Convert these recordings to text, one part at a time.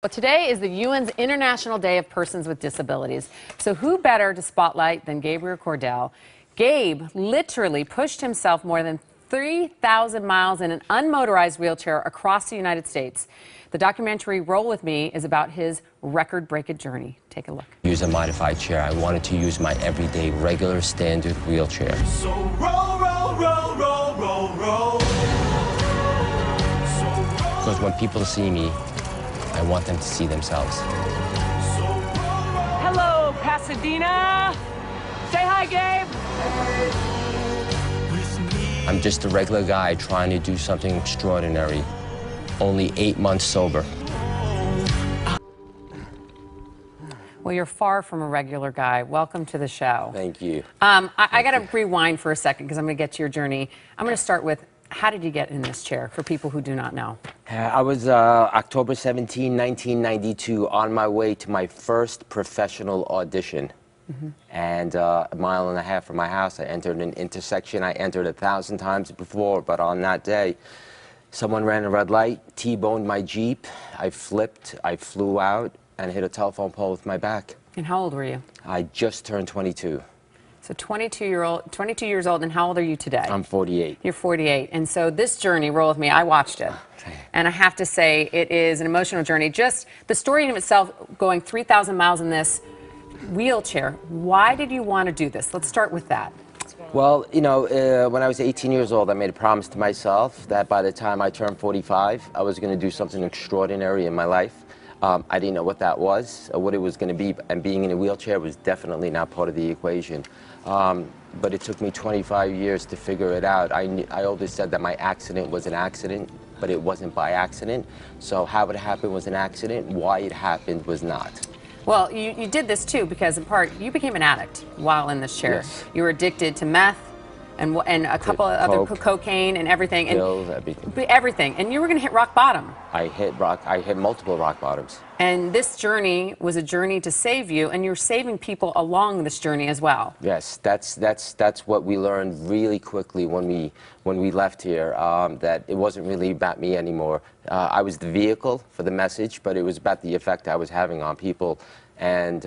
Well, today is the UN's International Day of Persons with Disabilities. So who better to spotlight than Gabriel Cordell? Gabe literally pushed himself more than 3,000 miles in an unmotorized wheelchair across the United States. The documentary Roll With Me is about his record-breaking journey. Take a look. Use a modified chair. I wanted to use my everyday, regular, standard wheelchair. So roll, roll, roll, roll, roll, roll. Because when people see me, I want them to see themselves. Hello, Pasadena. Say hi, Gabe. I'm just a regular guy trying to do something extraordinary. Only 8 months sober. Well, you're far from a regular guy. Welcome to the show. Thank you. I got to rewind for a second because I'm going to get to your journey. I'm going to start with, how did you get in this chair for people who do not know? I was October 17, 1992, on my way to my first professional audition. And a mile and a half from my house, I entered an intersection I entered 1,000 times before, but on that day, someone ran a red light, T-boned my Jeep, I flipped, I flew out, and hit a telephone pole with my back. And how old were you? I just turned 22. So 22 years old, and how old are you today? I'm 48. You're 48. And so this journey, Roll With Me, I watched it. And I have to say, it is an emotional journey. Just the story in itself, going 3,000 miles in this wheelchair. Why did you want to do this? Let's start with that. Well, you know, when I was 18 years old, I made a promise to myself that by the time I turned 45, I was going to do something extraordinary in my life. I didn't know what that was, or what it was going to be, and being in a wheelchair was definitely not part of the equation. But it took me 25 years to figure it out. I always said that my accident was an accident, but it wasn't by accident. So how it happened was an accident, why it happened was not. Well, you did this too because in part you became an addict while in this chair. Yes. You were addicted to meth and a couple of other cocaine and everything. Pills, and everything. Everything. And you were going to hit rock bottom. I hit multiple rock bottoms. And this journey was a journey to save you, and you're saving people along this journey as well. Yes, that's what we learned really quickly when we left here, that it wasn't really about me anymore. I was the vehicle for the message, but it was about the effect I was having on people, and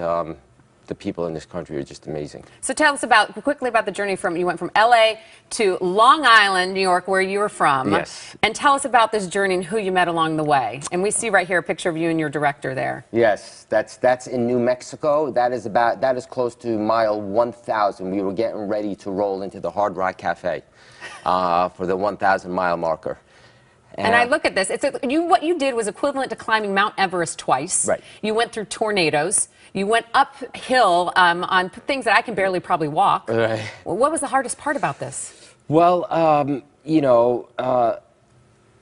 the people in this country are just amazing. So tell us quickly about the journey you went from LA to Long Island, New York, where you were from. Yes. And tell us about this journey and who you met along the way. And we see right here a picture of you and your director there. Yes, that's in New Mexico. That is close to mile 1,000. We were getting ready to roll into the Hard Rock Cafe for the 1,000 mile marker. And I look at this. What you did was equivalent to climbing Mount Everest twice. Right. You went through tornadoes. You went uphill on things that I can barely probably walk. Right. Well, what was the hardest part about this? Well, you know,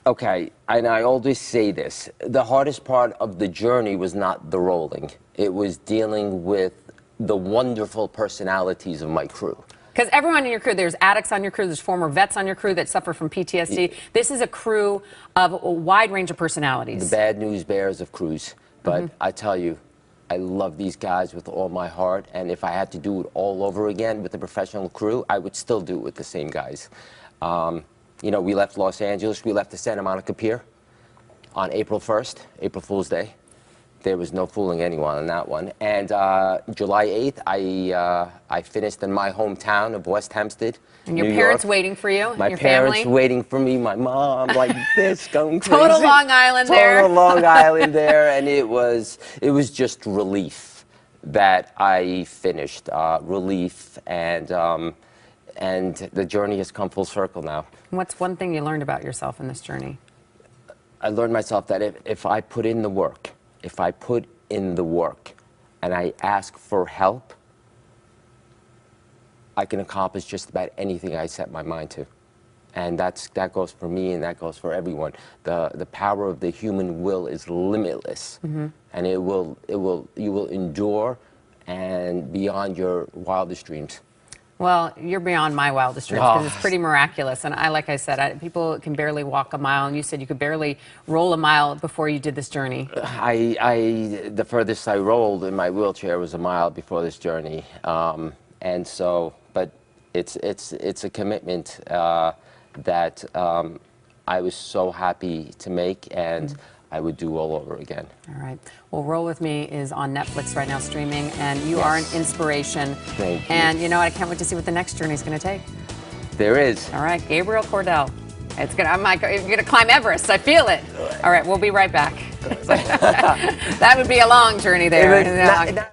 okay, and I always say this. The hardest part of the journey was not the rolling. It was dealing with the wonderful personalities of my crew. Because everyone in your crew, there's addicts on your crew, there's former vets on your crew that suffer from PTSD. This is a crew of a wide range of personalities. The bad news bears of crews. But I tell you, I love these guys with all my heart, and if I had to do it all over again with a professional crew, I would still do it with the same guys. You know, we left Los Angeles, we left the Santa Monica Pier on April 1st, April Fool's Day. There was no fooling anyone on that one. And July 8th, I finished in my hometown of West Hempstead, and your New parents York. waiting for you? My your parents family? waiting for me, my mom like this, going crazy. Total Long Island there. Total Long Island there, and it was just relief that I finished. Relief, and the journey has come full circle now. What's one thing you learned about yourself in this journey? I learned myself that if I put in the work, and I ask for help, I can accomplish just about anything I set my mind to. And that goes for me, and that goes for everyone. The power of the human will is limitless, and you will endure and beyond your wildest dreams. Well, you're beyond my wildest dreams because it's pretty miraculous. And like I said, people can barely walk a mile, and you said you could barely roll a mile before you did this journey. The furthest I rolled in my wheelchair was a mile before this journey, and so, but it's a commitment that I was so happy to make, and I would do all over again. All right. Well, Roll With Me is on Netflix right now streaming, and you are an inspiration. Thank you. And you know what? I can't wait to see what the next journey is going to take. There is. All right, Gabriel Cordell. It's gonna. You're gonna climb Everest. I feel it. All right, we'll be right back. That would be a long journey there.